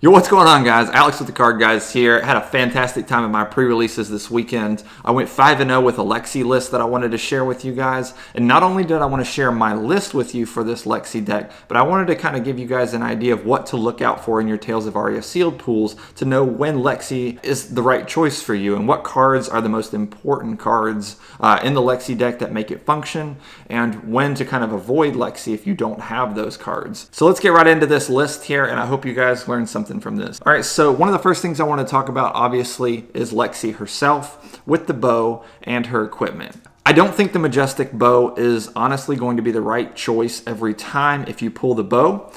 Yo, what's going on, guys? Alex with TheCardGuyz here. Had a fantastic time at my pre-releases this weekend. I went 5-0 with a Lexi list that I wanted to share with you guys. And not only did I want to share my list with you for this Lexi deck, but I wanted to kind of give you guys an idea of what to look out for in your Tales of Aria sealed pools to know when Lexi is the right choice for you and what cards are the most important cards in the Lexi deck that make it function, and when to kind of avoid Lexi if you don't have those cards. So let's get right into this list here, and I hope you guys learned something from this. All right, so one of the first things I want to talk about, obviously, is Lexi herself with the bow and her equipment. I don't think the Majestic bow is honestly going to be the right choice every time if you pull the bow.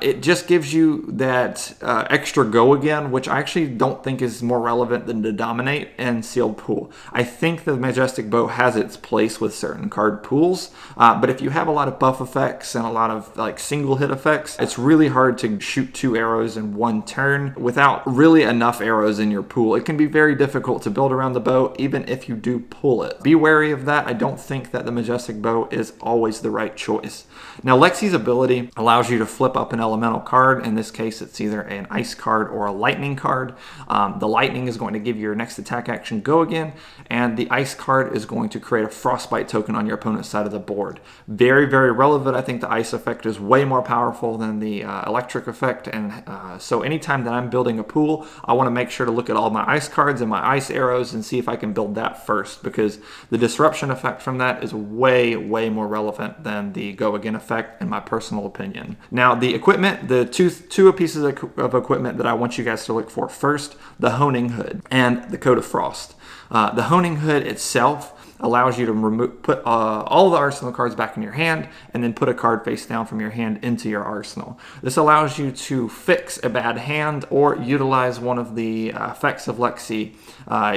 It just gives you that extra go again, which I actually don't think is more relevant than to dominate and sealed pool. I think the Majestic bow has its place with certain card pools, but if you have a lot of buff effects and a lot of like single hit effects, it's really hard to shoot 2 arrows in one turn without really enough arrows in your pool. It can be very difficult to build around the bow even if you do pull it. Be wary of that. I don't think that the Majestic bow is always the right choice. Now, Lexi's ability allows you to flip up an elemental card. In this case, it's either an ice card or a lightning card. The lightning is going to give your next attack action go again, and the ice card is going to create a frostbite token on your opponent's side of the board. Very, very relevant. I think the ice effect is way more powerful than the electric effect, and so anytime that I'm building a pool, I want to make sure to look at all my ice cards and my ice arrows and see if I can build that first, because the disruption effect from that is way, way more relevant than the go again effect, in my personal opinion. Now, the equipment, the two pieces of equipment that I want you guys to look for: first, the Honing Hood and the Coat of Frost. The Honing Hood itself allows you to put all the arsenal cards back in your hand and then put a card face down from your hand into your arsenal. This allows you to fix a bad hand or utilize one of the effects of Lexi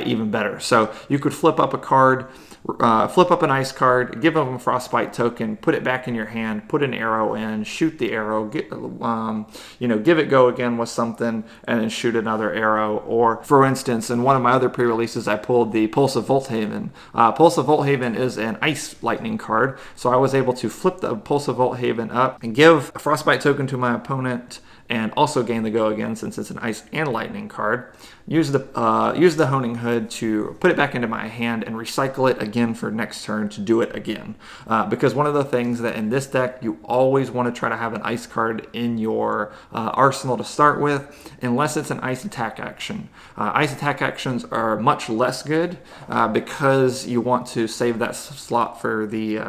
even better. So you could flip up a card, flip up an ice card, give them a frostbite token, put it back in your hand, put an arrow in, shoot the arrow, give it go again with something, and then shoot another arrow. Or, for instance, in one of my other pre-releases, I pulled the Pulse of Volthaven. Pulse of Volthaven is an ice lightning card, so I was able to flip the Pulse of Volthaven up and give a frostbite token to my opponent, and also gain the go again since it's an ice and lightning card. Use the Honing Hood to put it back into my hand and recycle it again for next turn to do it again. Because one of the things that in this deck, you always want to try to have an ice card in your arsenal to start with, unless it's an ice attack action. Ice attack actions are much less good because you want to save that slot for the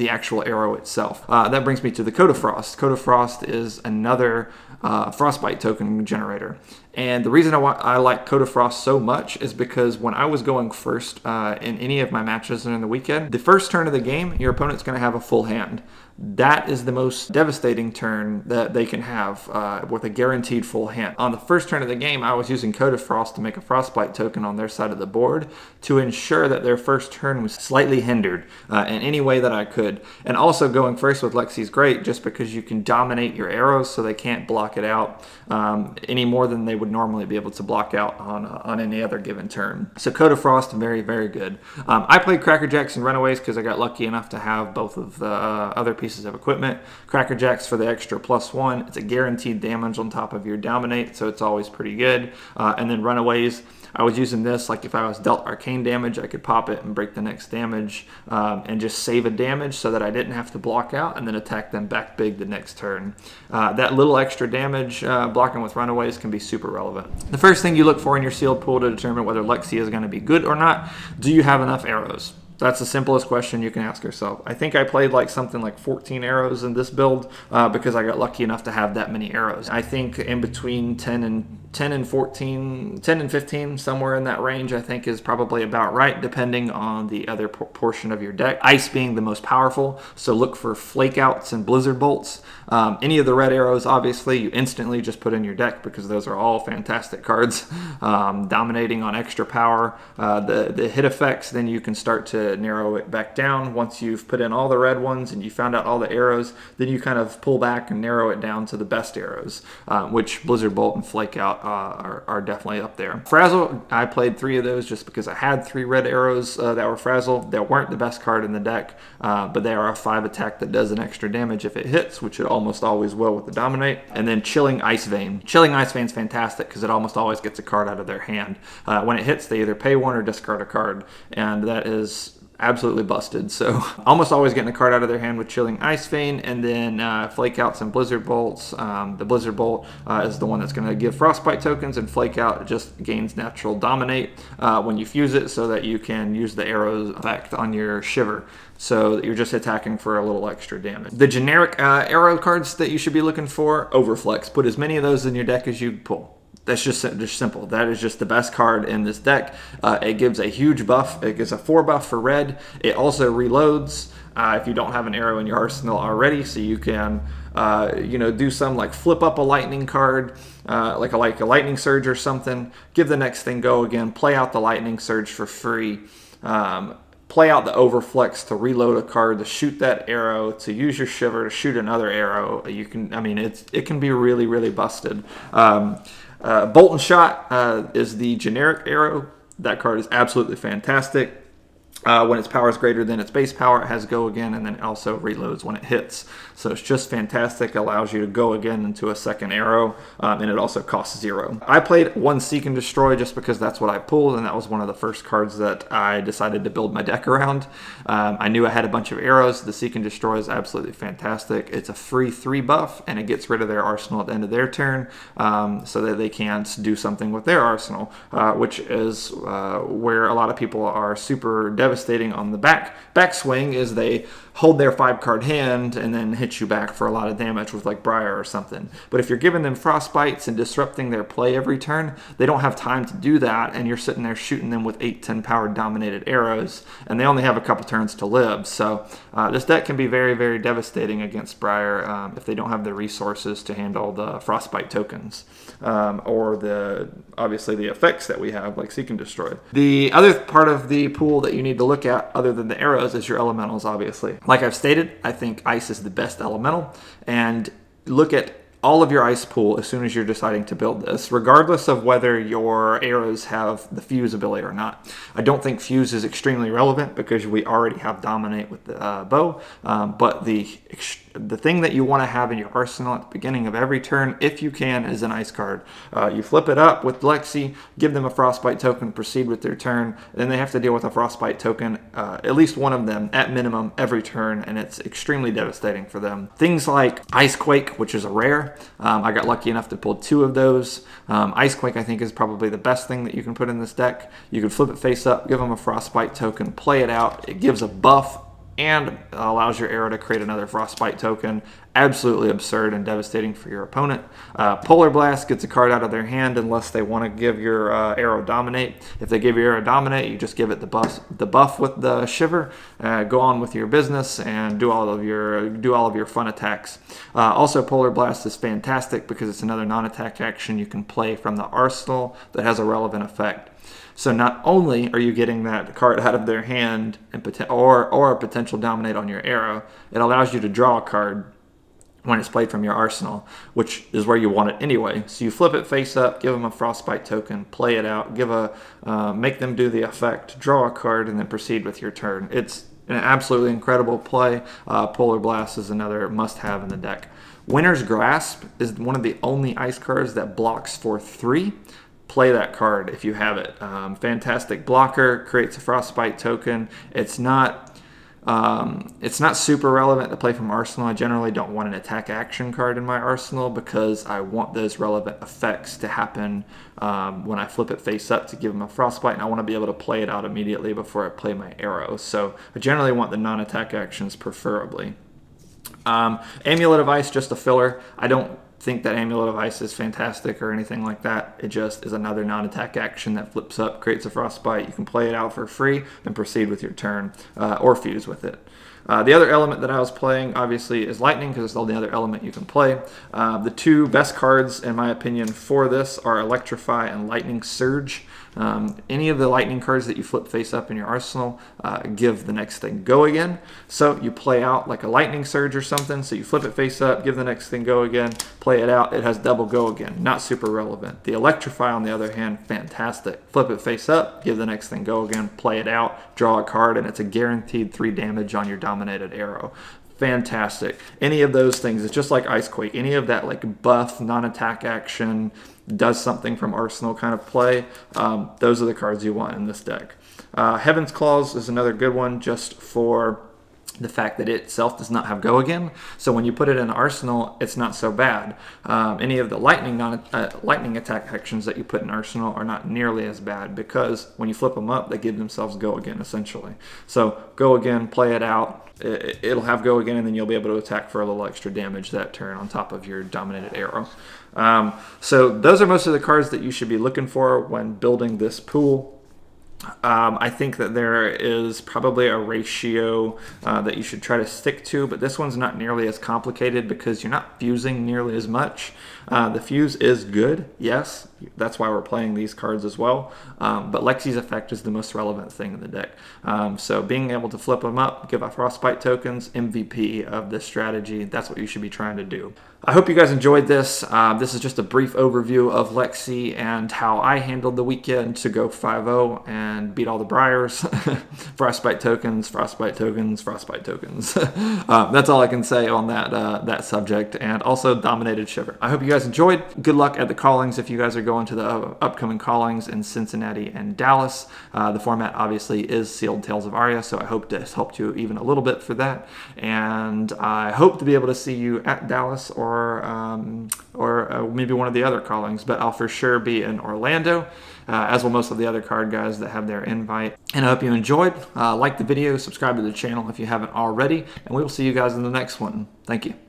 actual arrow itself. That brings me to the Coat of Frost. Coat of Frost is another frostbite token generator. And the reason I like Coat of Frost so much is because when I was going first in any of my matches during the weekend, the first turn of the game, your opponent's going to have a full hand. That is the most devastating turn that they can have with a guaranteed full hand. On the first turn of the game, I was using Coat of Frost to make a frostbite token on their side of the board to ensure that their first turn was slightly hindered in any way that I could. And also going first with Lexi is great just because you can dominate your arrows so they can't block it out any more than they would normally be able to block out on any other given turn. So Coat of Frost, very, very good. I played Cracker Jacks and Runaways because I got lucky enough to have both of the other pieces of equipment. Cracker Jacks for the extra +1. It's a guaranteed damage on top of your dominate, so it's always pretty good. And then Runaways, I was using this, like if I was dealt arcane damage, I could pop it and break the next damage and just save a damage so that I didn't have to block out and then attack them back big the next turn. That little extra damage blocking with Runaways can be super relevant. The first thing you look for in your sealed pool to determine whether Lexi is going to be good or not: do you have enough arrows? That's the simplest question you can ask yourself. I think I played something like 14 arrows in this build because I got lucky enough to have that many arrows. I think in between 10 and 15, somewhere in that range, I think is probably about right, depending on the other portion of your deck. Ice being the most powerful, so look for flake outs and blizzard bolts. Any of the red arrows, obviously, you instantly just put in your deck because those are all fantastic cards. Dominating on extra power. The hit effects, then you can start to narrow it back down. Once you've put in all the red ones and you found out all the arrows, then you kind of pull back and narrow it down to the best arrows, which blizzard bolt and flake out out are definitely up there. Frazzle, I played 3 of those just because I had 3 red arrows that were Frazzle. They weren't the best card in the deck, but they are a 5 attack that does an extra damage if it hits, which it almost always will with the Dominate. And then Chilling Ice Vein. Chilling Ice Vein is fantastic because it almost always gets a card out of their hand. When it hits, they either pay 1 or discard a card, and that is absolutely busted. So almost always getting a card out of their hand with Chilling Ice Vein, and then Flake Outs and Blizzard Bolts. The Blizzard Bolt is the one that's going to give Frostbite tokens, and Flake Out just gains natural Dominate when you fuse it, so that you can use the arrows effect on your Shiver, so that you're just attacking for a little extra damage. The generic arrow cards that you should be looking for: Overflex. Put as many of those in your deck as you pull. That's just simple. That is just the best card in this deck. It gives a huge buff. It gives a 4 buff for red. It also reloads if you don't have an arrow in your arsenal already, so you can do some like flip up a lightning card, like a lightning surge or something. Give the next thing go again. Play out the lightning surge for free. Play out the Overflex to reload a card, to shoot that arrow, to use your Shiver to shoot another arrow. It can be really, really busted. Bolt and Shot is the generic arrow. That card is absolutely fantastic. When its power is greater than its base power, it has go again, and then it also reloads when it hits. So it's just fantastic. It allows you to go again into a second arrow, and it also costs 0. I played 1 Seek and Destroy just because that's what I pulled, and that was one of the first cards that I decided to build my deck around. I knew I had a bunch of arrows. The Seek and Destroy is absolutely fantastic. It's a free 3 buff, and it gets rid of their arsenal at the end of their turn, so that they can't do something with their arsenal, which is where a lot of people are super devastating on the backswing, is they hold their 5-card hand and then hit you back for a lot of damage with like Briar or something. But if you're giving them Frostbites and disrupting their play every turn, they don't have time to do that, and you're sitting there shooting them with 8-10 power dominated arrows, and they only have a couple turns to live. So this deck can be very, very devastating against Briar if they don't have the resources to handle the Frostbite tokens, or obviously the effects that we have, like Seek and Destroy. The other part of the pool that you need to look at, other than the arrows, is your elementals, obviously. Like I've stated, I think Ice is the best elemental, and look at all of your ice pool as soon as you're deciding to build this, regardless of whether your arrows have the fuse ability or not. I don't think fuse is extremely relevant because we already have dominate with the bow, but the thing that you want to have in your arsenal at the beginning of every turn, if you can, is an ice card. You flip it up with Lexi, give them a frostbite token, proceed with their turn, and then they have to deal with a frostbite token, at least one of them at minimum every turn, and it's extremely devastating for them. Things like Icequake, which is a rare. I got lucky enough to pull 2 of those. Icequake, I think, is probably the best thing that you can put in this deck. You can flip it face up, give them a frostbite token, play it out. It gives a buff and allows your arrow to create another frostbite token. Absolutely absurd and devastating for your opponent. Polar Blast gets a card out of their hand unless they want to give your arrow dominate. If they give your arrow dominate, you just give it the buff with the Shiver. Go on with your business and do all of your fun attacks. Also, Polar Blast is fantastic because it's another non-attack action you can play from the arsenal that has a relevant effect. So not only are you getting that card out of their hand or a potential dominate on your arrow, it allows you to draw a card when it's played from your arsenal, which is where you want it anyway. So you flip it face up, give them a frostbite token, play it out, make them do the effect, draw a card, and then proceed with your turn. It's an absolutely incredible play. Polar Blast is another must-have in the deck. Winter's Grasp is one of the only ice cards that blocks for 3. Play that card if you have it. Fantastic blocker, creates a frostbite token. It's not super relevant to play from arsenal. I generally don't want an attack action card in my arsenal because I want those relevant effects to happen when I flip it face up to give them a frostbite, and I want to be able to play it out immediately before I play my arrow. So I generally want the non-attack actions preferably. Amulet of Ice, just a filler. I don't think that Amulet of Ice is fantastic or anything like that. It just is another non-attack action that flips up, creates a frostbite. You can play it out for free and proceed with your turn, or fuse with it. The other element that I was playing, obviously, is Lightning, because it's the only other element you can play. The two best cards, in my opinion, for this are Electrify and Lightning Surge. Any of the Lightning cards that you flip face up in your arsenal give the next thing go again. So you play out like a Lightning Surge or something. So you flip it face up, give the next thing go again, play it out. It has double go again. Not super relevant. The Electrify, on the other hand, fantastic. Flip it face up, give the next thing go again, play it out, draw a card, and it's a guaranteed 3 damage on your dominated arrow. Fantastic. Any of those things, it's just like Icequake. Any of that like buff, non-attack action, does something from arsenal kind of play, those are the cards you want in this deck. Heaven's Claws is another good one, just for the fact that it itself does not have go again. So when you put it in arsenal, it's not so bad. Any of the lightning attack actions that you put in arsenal are not nearly as bad, because when you flip them up, they give themselves go again essentially. So go again, play it out. It'll have go again, and then you'll be able to attack for a little extra damage that turn on top of your dominated arrow. So those are most of the cards that you should be looking for when building this pool. I think that there is probably a ratio that you should try to stick to, but this one's not nearly as complicated because you're not fusing nearly as much. The fuse is good, yes, that's why we're playing these cards as well, but Lexi's effect is the most relevant thing in the deck. So being able to flip them up, give out Frostbite tokens, MVP of this strategy, that's what you should be trying to do. I hope you guys enjoyed this. This is just a brief overview of Lexi and how I handled the weekend to go 5-0 and beat all the Briars. Frostbite tokens, Frostbite tokens, Frostbite tokens. That's all I can say on that subject, and also dominated Shiver. I hope you guys enjoyed. Good luck at the callings if you guys are going to the upcoming callings in Cincinnati and Dallas. The format obviously is sealed Tales of Aria, so I hope this helped you even a little bit for that. And I hope to be able to see you at Dallas or maybe one of the other callings, but I'll for sure be in Orlando, as will most of the other card guys that have their invite. And I hope you enjoyed. Like the video, subscribe to the channel if you haven't already, and we will see you guys in the next one. Thank you.